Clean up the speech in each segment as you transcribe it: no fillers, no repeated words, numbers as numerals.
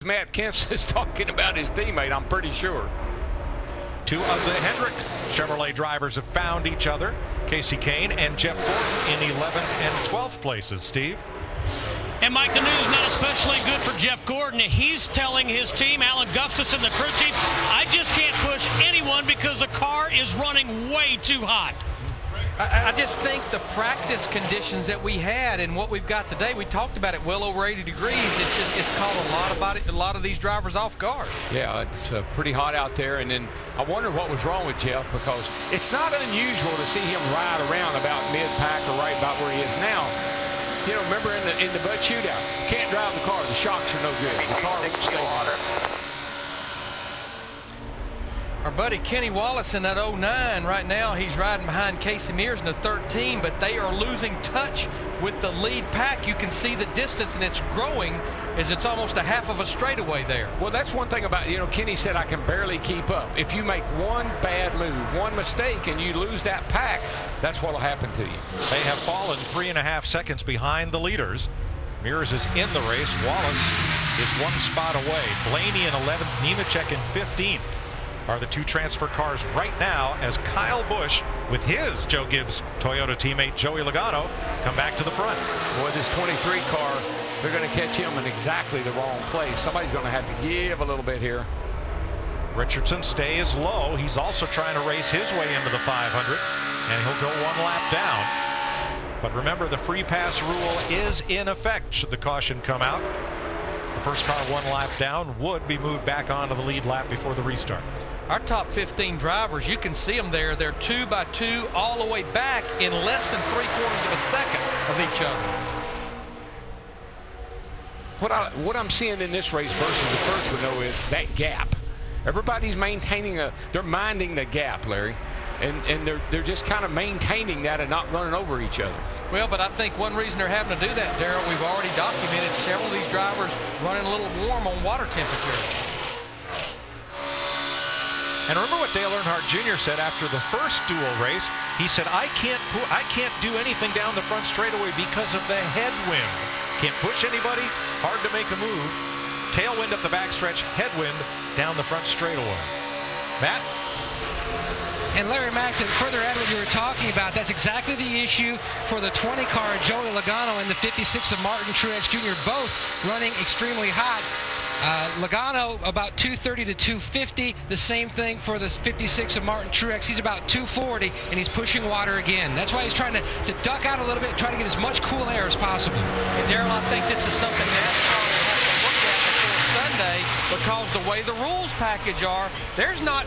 Matt Kemp's is talking about his teammate, I'm pretty sure. Two of the Hendrick Chevrolet drivers have found each other. Casey Kane and Jeff Gordon in 11th and 12th places. Steve? And Mike, the news not especially good for Jeff Gordon. He's telling his team, Alan Gustafson, the crew chief, I just can't push anyone because the car is running way too hot. I just think the practice conditions that we had and what we've got today, we talked about it, well over 80 degrees. It's caught a lot of these drivers off guard. Yeah, it's pretty hot out there. And then I wonder what was wrong with Jeff, because it's not unusual to see him ride around about mid-pack or right about where he is now. You know, remember in the Bud shootout, can't drive the car. The shocks are no good. The car won't stay water. Our buddy Kenny Wallace in that 09 right now, he's riding behind Casey Mears in the 13, but they are losing touch with the lead pack. You can see the distance, and it's growing as it's almost a half of a straightaway there. Well, that's one thing about, Kenny said, I can barely keep up. If you make one bad move, one mistake, and you lose that pack, that's what will happen to you. They have fallen 3.5 seconds behind the leaders. Mears is in the race. Wallace is one spot away. Blaney in 11th, Nemechek in 15th. Are the two transfer cars right now as Kyle Busch with his Joe Gibbs Toyota teammate Joey Logano come back to the front. Boy, this 23 car, they're going to catch him in exactly the wrong place. Somebody's going to have to give a little bit here. Richardson stays low. He's also trying to race his way into the 500, and he'll go one lap down. But remember, the free pass rule is in effect should the caution come out. The first car one lap down would be moved back onto the lead lap before the restart. Our top 15 drivers, you can see them there. They're 2 by 2 all the way back in less than 3/4 of a second of each other. What I'm seeing in this race versus the first one, though, is that gap. Everybody's maintaining they're minding the gap, Larry. And they're just kind of maintaining that and not running over each other. Well, but I think one reason they're having to do that, Darrell, we've already documented several of these drivers running a little warm on water temperature. And remember what Dale Earnhardt Jr. said after the first duel race. He said, I can't do anything down the front straightaway because of the headwind. Can't push anybody, hard to make a move. Tailwind up the backstretch, headwind down the front straightaway. Matt? And Larry Mack, to further add what you were talking about, that's exactly the issue for the 20 car of Joey Logano and the 56 of Martin Truex Jr., both running extremely hot. Logano about 230 to 250. The same thing for the 56 of Martin Truex. He's about 240, and he's pushing water again. That's why he's trying to duck out a little bit and try to get as much cool air as possible. And Darrell, I think this is something NASCAR will have to look at before Sunday, because the way the rules package are, there's not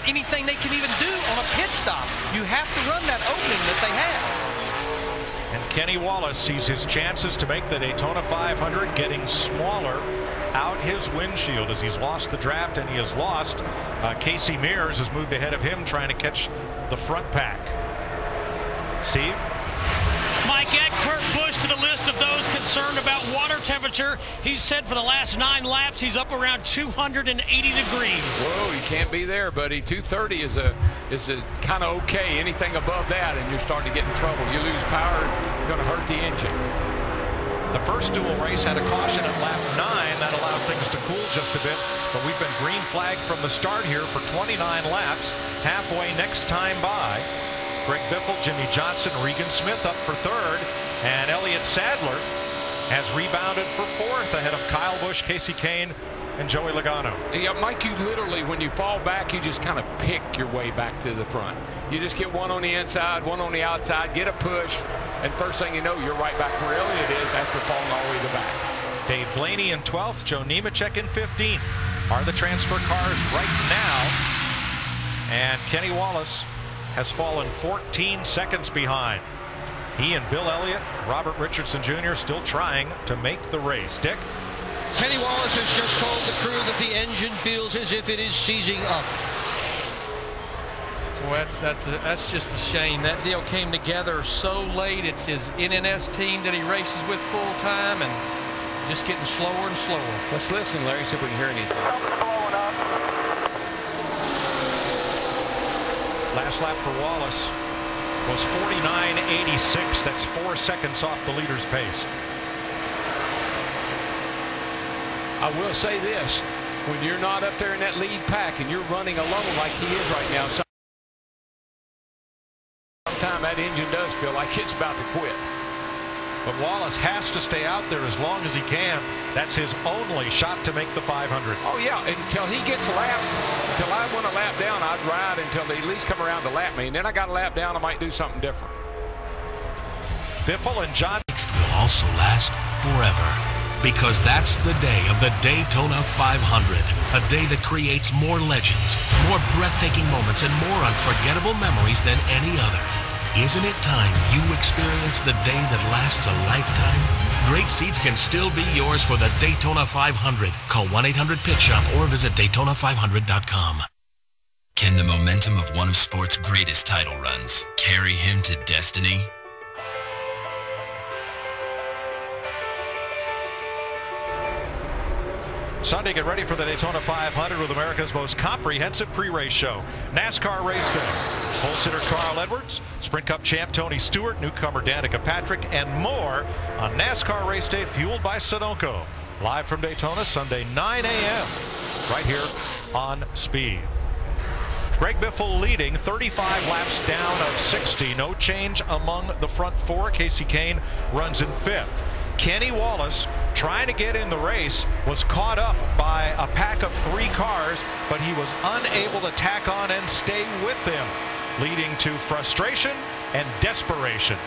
anything they can even do on a pit stop. You have to run that opening that they have. And Kenny Wallace sees his chances to make the Daytona 500 getting smaller out his windshield as he's lost the draft, and he has lost. Casey Mears has moved ahead of him trying to catch the front pack. Steve? Mike, add Kurt Busch to the list of those concerned about water temperature. He's said for the last 9 laps he's up around 280 degrees. Whoa, you can't be there, buddy. 230 is a kind of okay. Anything above that and you're starting to get in trouble. You lose power, you're going to hurt the engine. The first dual race had a caution at lap 9 that allowed things to cool just a bit, but we've been green flagged from the start here for 29 laps, halfway next time by. Greg Biffle, Jimmy Johnson, Regan Smith up for 3rd, and Elliott Sadler has rebounded for 4th ahead of Kyle Busch, Casey Kane, and Joey Logano. Yeah, Mike, you literally, when you fall back, you just kind of pick your way back to the front. You just get one on the inside, one on the outside, get a push, and first thing you know, you're right back where Elliott is after falling all the way to the back. Dave Blaney in 12th, Joe Nemechek in 15th are the transfer cars right now. And Kenny Wallace has fallen 14 seconds behind. He and Bill Elliott, Robert Richardson Jr. still trying to make the race. Dick? Kenny Wallace has just told the crew that the engine feels as if it is seizing up. Well, that's just a shame. That deal came together so late. It's his NNS team that he races with full time, and just getting slower and slower. Let's listen, Larry, see if we can hear anything. Last lap for Wallace was 49.86. That's 4 seconds off the leader's pace. I will say this, when you're not up there in that lead pack and you're running alone like he is right now, sometimes that engine does feel like it's about to quit. But Wallace has to stay out there as long as he can. That's his only shot to make the 500. Oh, yeah, until he gets lapped, until I want a lap down, I'd ride until they at least come around to lap me. And then I got a lap down, I might do something different. Biffle and John will also last forever, because that's the day of the Daytona 500, a day that creates more legends, more breathtaking moments, and more unforgettable memories than any other. Isn't it time you experience the day that lasts a lifetime? Great seats can still be yours for the Daytona 500. Call 1-800-PIT-SHOP or visit Daytona500.com. Can the momentum of one of sport's greatest title runs carry him to destiny? Sunday, get ready for the Daytona 500 with America's most comprehensive pre-race show. NASCAR Race Day. Pole sitter Carl Edwards, Sprint Cup champ Tony Stewart, newcomer Danica Patrick, and more on NASCAR Race Day, fueled by Sunoco. Live from Daytona, Sunday, 9 a.m. right here on Speed. Greg Biffle leading, 35 laps down of 60. No change among the front four. Casey Kane runs in fifth. Kenny Wallace, trying to get in the race, was caught up by a pack of 3 cars, but he was unable to tack on and stay with them, leading to frustration and desperation.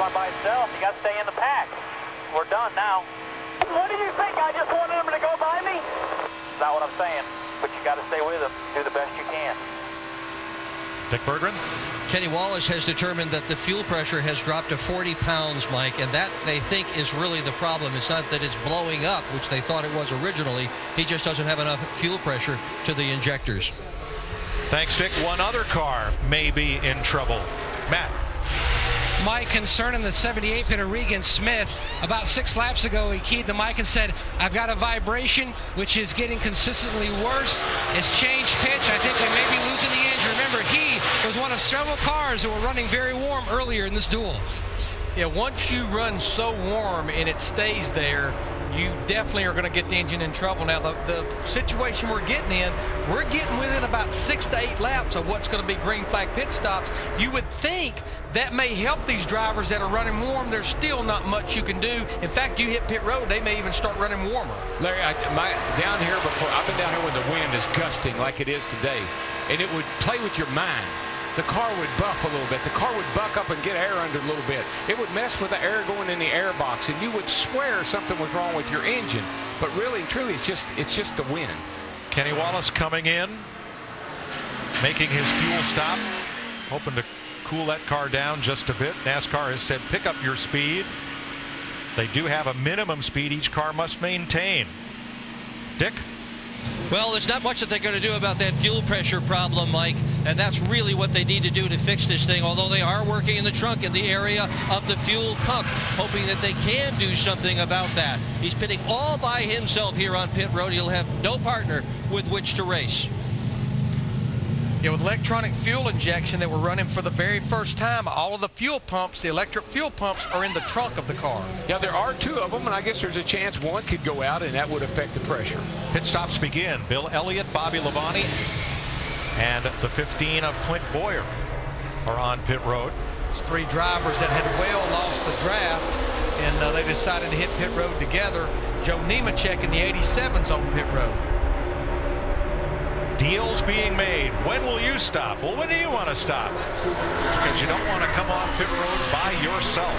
Run by himself, you got to stay in the pack. We're done now. What do you think? I just wanted him to go by me? That's not what I'm saying, but you got to stay with him. Do the best you can. Dick Berggren? Kenny Wallace has determined that the fuel pressure has dropped to 40 pounds, Mike, and that, they think, is really the problem. It's not that it's blowing up, which they thought it was originally. He just doesn't have enough fuel pressure to the injectors. Thanks, Dick. One other car may be in trouble. Matt. My concern in the 78 pit of Regan Smith. About 6 laps ago, he keyed the mic and said, I've got a vibration, which is getting consistently worse. It's changed pitch. I think we may be losing the engine. Remember, he was one of several cars that were running very warm earlier in this duel. Yeah, once you run so warm and it stays there, you definitely are going to get the engine in trouble. Now, the situation we're getting within about 6 to 8 laps of what's going to be green flag pit stops. You would think that may help these drivers that are running warm. There's still not much you can do. In fact, you hit pit road, they may even start running warmer. Larry, down here before, I've been down here when the wind is gusting like it is today, and it would play with your mind. The car would buff a little bit. The car would buck up and get air under a little bit. It would mess with the air going in the air box, and you would swear something was wrong with your engine. But really and truly, it's just the wind. Kenny Wallace coming in, making his fuel stop, hoping to cool that car down just a bit. NASCAR has said pick up your speed. They do have a minimum speed each car must maintain. Dick? Well, there's not much that they're going to do about that fuel pressure problem, Mike, and that's really what they need to do to fix this thing, although they are working in the trunk in the area of the fuel pump, hoping that they can do something about that. He's pitting all by himself here on pit road. He'll have no partner with which to race. Yeah, with electronic fuel injection that we're running for the very first time, all of the fuel pumps, the electric fuel pumps, are in the trunk of the car. Yeah, there are 2 of them, and I guess there's a chance one could go out, and that would affect the pressure. Pit stops begin. Bill Elliott, Bobby Labonte, and the 15 of Clint Boyer are on pit road. It's 3 drivers that had well lost the draft, and they decided to hit pit road together. Joe Nemechek in the 87's on pit road. Deals being made. When will you stop? Well, when do you want to stop? Because you don't want to come off pit road by yourself.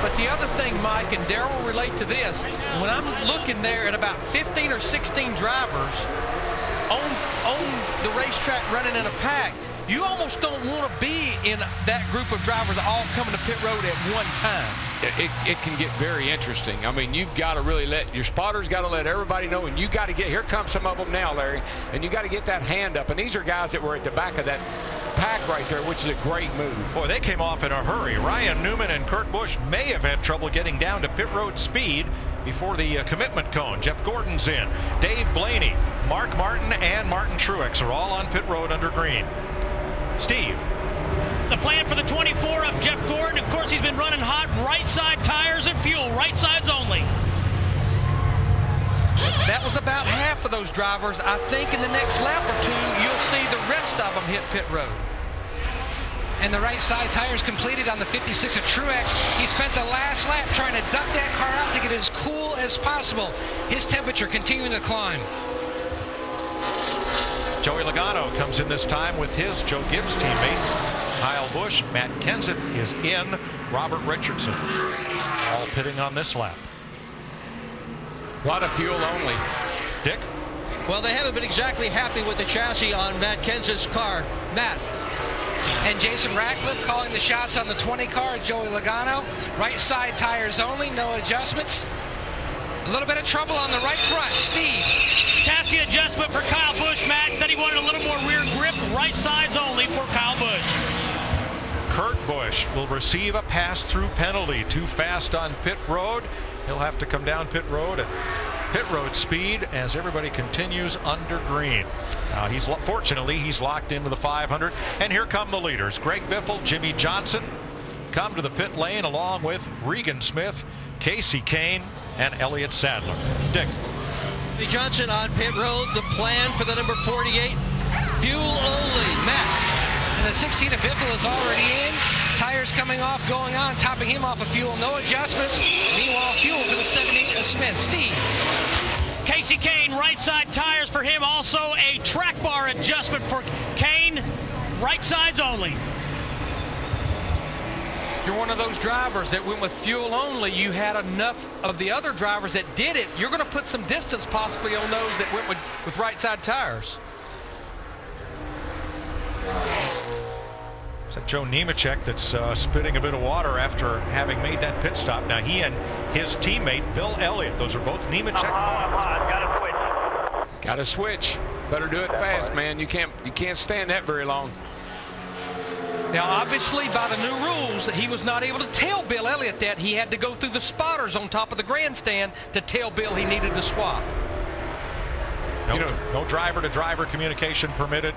But the other thing, Mike, and Darrell will relate to this, when I'm looking there at about 15 or 16 drivers on the racetrack running in a pack, you almost don't want to be in that group of drivers all coming to pit road at one time. It can get very interesting. I mean, you've got to really let your spotters got to let everybody know, and you got to get, here come some of them now, Larry, and you got to get that hand up. And these are guys that were at the back of that pack right there, which is a great move. Boy, they came off in a hurry. Ryan Newman and Kurt Busch may have had trouble getting down to pit road speed before the commitment cone. Jeff Gordon's in. Dave Blaney, Mark Martin, and Martin Truex are all on pit road under green. Steve. The plan for the 24 of Jeff Gordon, of course, he's been running hot right side tires and fuel, right sides only. That was about half of those drivers. I think in the next lap or two, you'll see the rest of them hit pit road. And the right side tires completed on the 56 of Truex. He spent the last lap trying to duck that car out to get as cool as possible. His temperature continuing to climb. Joey Logano comes in this time with his Joe Gibbs teammate, Kyle Busch. Matt Kenseth is in. Robert Richardson all pitting on this lap. A lot of fuel only. Dick? Well, they haven't been exactly happy with the chassis on Matt Kenseth's car. Matt. And Jason Ratcliffe calling the shots on the 20 car, Joey Logano. Right side tires only, no adjustments. A little bit of trouble on the right front. Steve. Chassis adjustment for Kyle Busch. Matt said he wanted a little more rear grip. Right sides only for Kyle Busch. Kurt Busch will receive a pass-through penalty. Too fast on pit road. He'll have to come down pit road at pit road speed as everybody continues under green. Now fortunately he's locked into the 500, and here come the leaders. Greg Biffle, Jimmy Johnson come to the pit lane along with Regan Smith, Casey Kane, and Elliott Sadler. Dick. Jimmy Johnson on pit road. The plan for the number 48, fuel only. Matt. And the 16 of Biffle is already in. Tires coming off, going on, topping him off of fuel. No adjustments. Meanwhile, fuel to the 78 of Smith. Steve. Casey Kane, right side tires for him. Also a track bar adjustment for Kane. Right sides only. If you're one of those drivers that went with fuel only, you had enough of the other drivers that did it. You're going to put some distance possibly on those that went with right side tires. Is that Joe Nemechek that's spitting a bit of water after having made that pit stop? Now he and his teammate Bill Elliott, those are both Nemechek. Got to switch. Better do it fast, man. You can't stand that very long. Now, obviously, by the new rules, he was not able to tell Bill Elliott that. He had to go through the spotters on top of the grandstand to tell Bill he needed to swap. No driver-to-driver communication permitted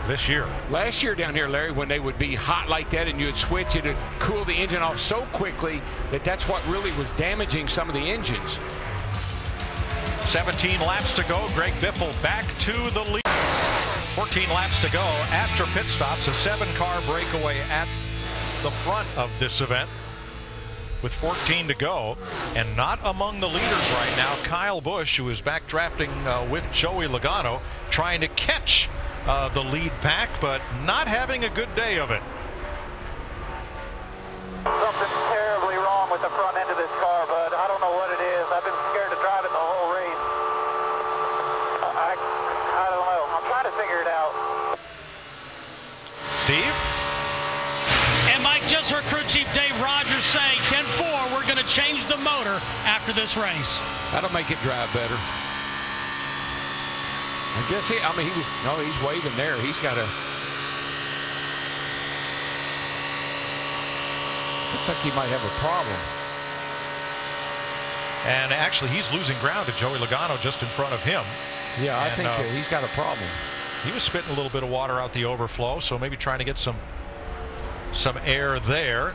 this year. Last year down here, Larry, when they would be hot like that and you would switch, it would cool the engine off so quickly that's what really was damaging some of the engines. 17 laps to go. Greg Biffle back to the lead. 14 laps to go after pit stops. A 7-car breakaway at the front of this event with 14 to go. And not among the leaders right now, Kyle Busch, who is back drafting with Joey Logano, trying to catch the lead pack, but not having a good day of it. Something's terribly wrong with the front end of this car, bud. I don't know what it is. I've been scared to drive it the whole race. I don't know. I'm trying to figure it out. Steve? And Mike, just heard crew chief Dave Rogers say 10-4, we're going to change the motor after this race. That'll make it drive better. I guess he's waving there. He's got a. Looks like he might have a problem. And actually, he's losing ground to Joey Logano just in front of him. Yeah, I think he's got a problem. He was spitting a little bit of water out the overflow, so maybe trying to get some air there.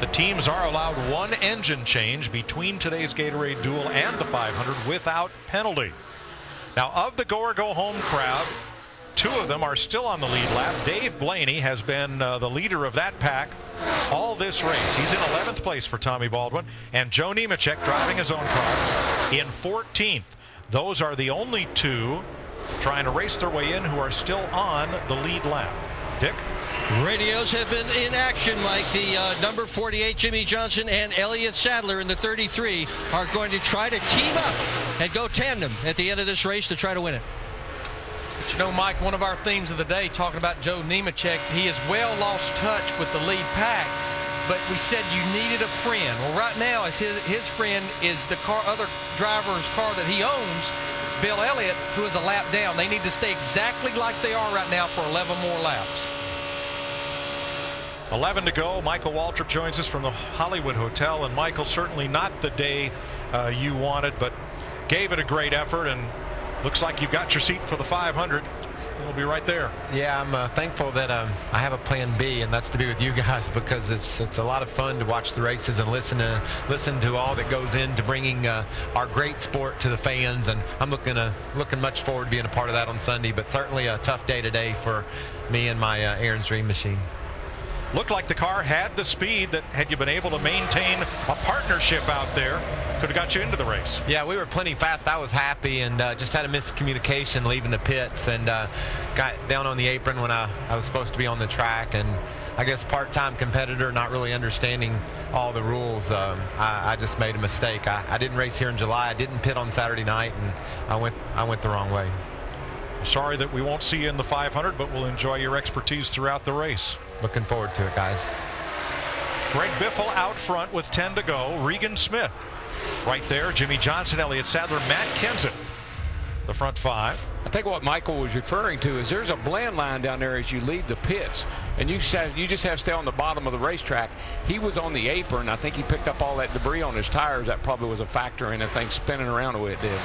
The teams are allowed one engine change between today's Gatorade Duel and the 500 without penalty. Now, of the go-or-go-home crowd, 2 of them are still on the lead lap. Dave Blaney has been the leader of that pack all this race. He's in 11th place for Tommy Baldwin, and Joe Nemechek driving his own car in 14th. Those are the only 2 trying to race their way in who are still on the lead lap. Dick? Radios have been in action, Mike. The number 48, Jimmy Johnson, and Elliott Sadler in the 33 are going to try to team up and go tandem at the end of this race to try to win it. But you know, Mike, one of our themes of the day, talking about Joe Nemechek, he has well lost touch with the lead pack, but we said you needed a friend. Well, right now, his friend is the other driver's car that he owns, Bill Elliott, who is a lap down. They need to stay exactly like they are right now for 11 more laps. 11 to go. Michael Waltrip joins us from the Hollywood Hotel. And Michael, certainly not the day you wanted, but gave it a great effort, and looks like you've got your seat for the 500. We'll be right there. Yeah, I'm thankful that I have a plan B, and that's to be with you guys, because it's a lot of fun to watch the races and listen to all that goes into bringing our great sport to the fans. And I'm looking much forward to being a part of that on Sunday. But certainly a tough day today for me and my Aaron's Dream Machine. Looked like the car had the speed that, had you been able to maintain a partnership out there, could have got you into the race. Yeah, we were plenty fast. I was happy, and just had a miscommunication leaving the pits, and got down on the apron when I was supposed to be on the track. And I guess part-time competitor, not really understanding all the rules. I just made a mistake. I didn't race here in July. I didn't pit on Saturday night, and I went the wrong way. Sorry that we won't see you in the 500, but we'll enjoy your expertise throughout the race. Looking forward to it, guys. Greg Biffle out front with 10 to go. Regan Smith right there. Jimmy Johnson, Elliott Sadler, Matt Kenseth, the front five. I think what Michael was referring to is there's a blend line down there as you leave the pits, and you just have to stay on the bottom of the racetrack. He was on the apron. I think he picked up all that debris on his tires. That probably was a factor in the thing spinning around the way it did.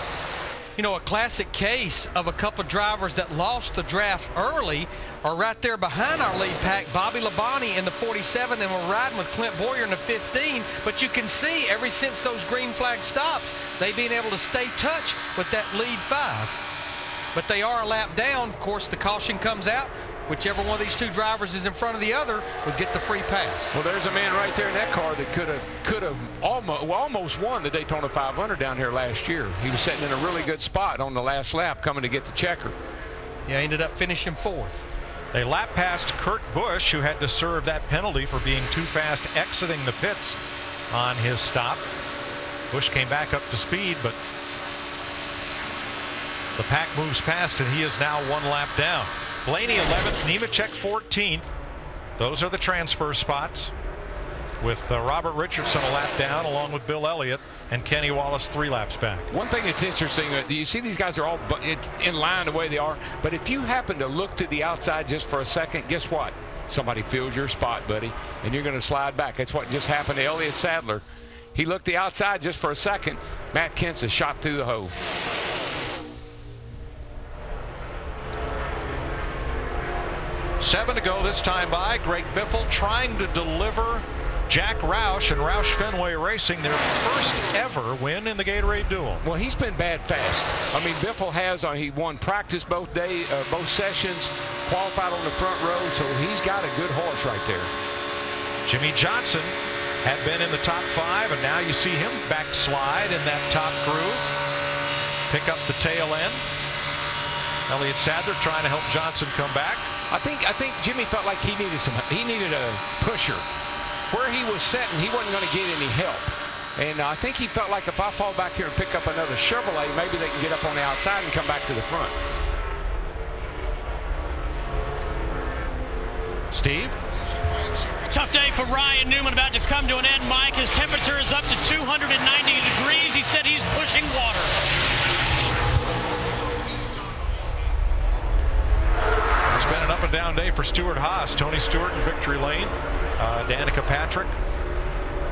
You know, a classic case of a couple drivers that lost the draft early are right there behind our lead pack. Bobby Labonte in the 47, and we're riding with Clint Boyer in the 15. But you can see, ever since those green flag stops, they've been able to stay touch with that lead 5. But they are a lap down. Of course, the caution comes out. Whichever one of these two drivers is in front of the other would get the free pass. Well, there's a man right there in that car that could have almost won the Daytona 500 down here last year. He was sitting in a really good spot on the last lap coming to get the checker. Yeah, ended up finishing 4th. They lap past Kurt Busch, who had to serve that penalty for being too fast exiting the pits on his stop. Busch came back up to speed, but the pack moves past, and he is now 1 lap down. Blaney 11th, Nemechek 14th. Those are the transfer spots, with Robert Richardson a lap down, along with Bill Elliott and Kenny Wallace 3 laps back. One thing that's interesting, you see these guys are all in line the way they are, but if you happen to look to the outside just for a second, guess what? Somebody fills your spot, buddy, and you're going to slide back. That's what just happened to Elliott Sadler. He looked the outside just for a second. Matt Kenseth shot through the hole. Seven to go this time by. Greg Biffle trying to deliver Jack Roush and Roush Fenway Racing their first ever win in the Gatorade Duel. Well, he's been bad fast. I mean, Biffle has, he won practice both sessions, qualified on the front row, so he's got a good horse right there. Jimmy Johnson had been in the top 5, and now you see him backslide in that top groove, pick up the tail end. Elliott Sadler trying to help Johnson come back. I think Jimmy felt like he needed a pusher. Where he was sitting, he wasn't going to get any help. And I think he felt like if I fall back here and pick up another Chevrolet, maybe they can get up on the outside and come back to the front. Steve? Tough day for Ryan Newman, about to come to an end, Mike. His temperature is up to 290 degrees. He said he's pushing water. It's been an up and down day for Stuart Haas. Tony Stewart in victory lane. Danica Patrick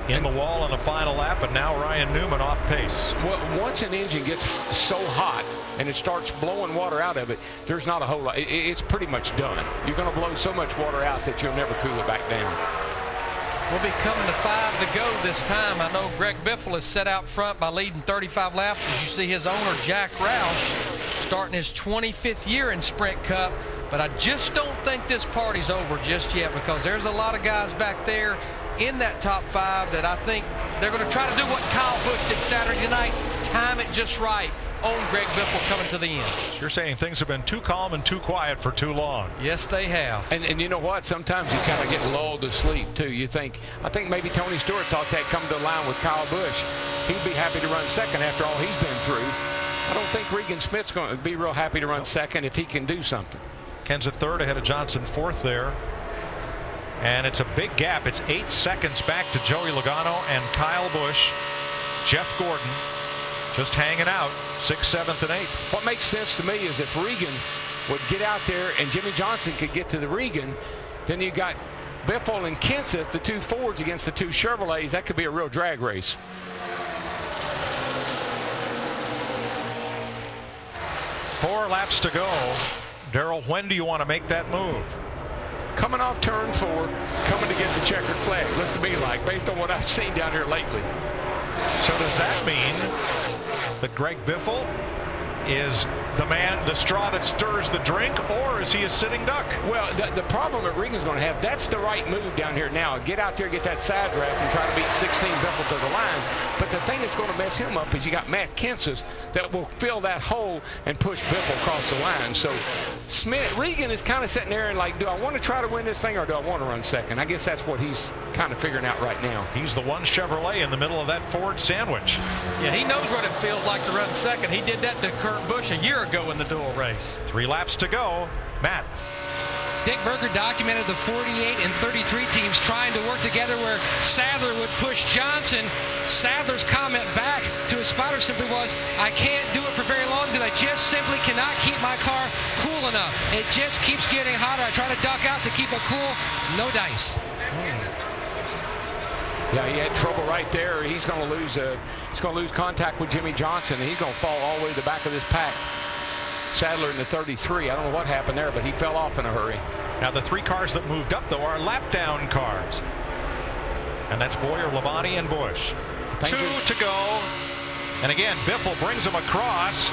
in the wall on the final lap, and now Ryan Newman off pace. Well, once an engine gets so hot and it starts blowing water out of it, there's not a whole lot. It's pretty much done. You're going to blow so much water out that you'll never cool it back down. We'll be coming to 5 to go this time. I know Greg Biffle is set out front by leading 35 laps. As you see his owner, Jack Roush, starting his 25th year in Sprint Cup. But I just don't think this party's over just yet, because there's a lot of guys back there in that top 5 that I think they're going to try to do what Kyle Busch did Saturday night, time it just right on Greg Biffle coming to the end. You're saying things have been too calm and too quiet for too long. Yes, they have. And you know what? Sometimes you kind of get lulled to sleep, too. I think maybe Tony Stewart thought that coming to the line with Kyle Busch, he'd be happy to run second after all he's been through. I don't think Regan Smith's going to be real happy to run second if he can do something. Kenseth 3rd ahead of Johnson 4th there. And it's a big gap. It's 8 seconds back to Joey Logano and Kyle Busch. Jeff Gordon just hanging out 6th, 7th, and 8th. What makes sense to me is if Regan would get out there and Jimmy Johnson could get to the Regan, then you got Biffle and Kenseth, the 2 Fords against the 2 Chevrolets. That could be a real drag race. 4 laps to go. Darrell, when do you want to make that move? Coming off turn 4, coming to get the checkered flag, looked to me like, based on what I've seen down here lately. So does that mean that Greg Biffle is the straw that stirs the drink, or is he a sitting duck? Well, the problem that Regan's going to have, that's the right move down here now. Get out there, get that side draft, and try to beat 16 Biffle to the line. But the thing that's going to mess him up is you got Matt Kenseth that will fill that hole and push Biffle across the line. So Regan is kind of sitting there and like, do I want to try to win this thing or do I want to run second? I guess that's what he's kind of figuring out right now. He's the one Chevrolet in the middle of that Ford sandwich. Yeah, he knows what it feels like to run second. He did that to Kurt Busch a year ago in the dual race. 3 laps to go. Matt. Dick Berger documented the 48 and 33 teams trying to work together where Sadler would push Johnson. Sadler's comment back to his spotter simply was, I can't do it for very long because I just simply cannot keep my car cool enough. It just keeps getting hotter. I try to duck out to keep it cool. No dice. Yeah, he had trouble right there. He's going to lose contact with Jimmy Johnson, and he's going to fall all the way to the back of this pack. Sadler in the 33. I don't know what happened there, but he fell off in a hurry. Now the 3 cars that moved up, though, are lap down cars. And that's Boyer, Labonte, and Busch. 2 to go. And again, Biffle brings him across.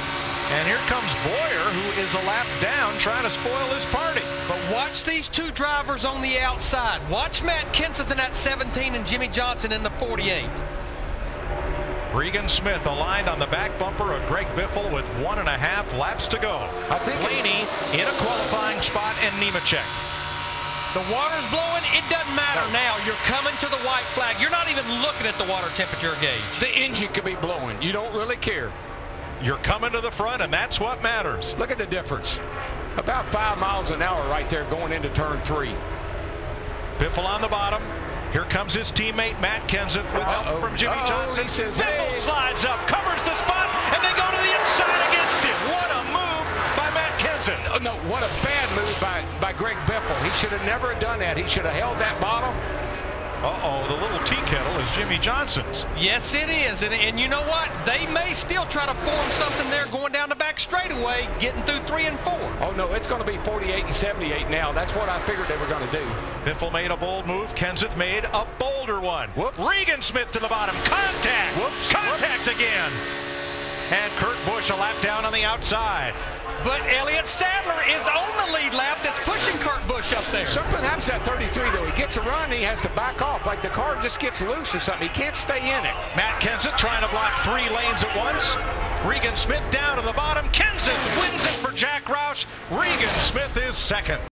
And here comes Boyer, who is a lap down, trying to spoil his party. But watch these 2 drivers on the outside. Watch Matt Kenseth in that 17 and Jimmy Johnson in the 48. Regan Smith aligned on the back bumper of Greg Biffle with 1.5 laps to go. I think Blaney in a qualifying spot and Nemechek. The water's blowing. It doesn't matter now. You're coming to the white flag. You're not even looking at the water temperature gauge. The engine could be blowing. You don't really care. You're coming to the front, and that's what matters. Look at the difference. About 5 miles an hour right there going into turn 3. Biffle on the bottom. Here comes his teammate Matt Kenseth with help from Jimmy Johnson. He says, Biffle slides up, covers the spot, and they go to the inside against him. What a move by Matt Kenseth. Oh, no, what a bad move by Greg Biffle. He should have never done that. He should have held that bottle. Uh-oh, the little tea kettle is Jimmy Johnson's. Yes, it is. And you know what? They may still try to form something there going down the back straightaway, getting through 3 and 4. Oh, no, it's going to be 48 and 78 now. That's what I figured they were going to do. Biffle made a bold move. Kenseth made a bolder one. Whoops. Regan Smith to the bottom. Contact. Whoops. Contact again. And Kurt Busch a lap down on the outside. But Elliott Sadler is on the lead lap that's pushing Kurt Busch up there. Something happens at 33, though. He gets a run, he has to back off. Like the car just gets loose or something. He can't stay in it. Matt Kenseth trying to block 3 lanes at once. Regan Smith down to the bottom. Kenseth wins it for Jack Roush. Regan Smith is second.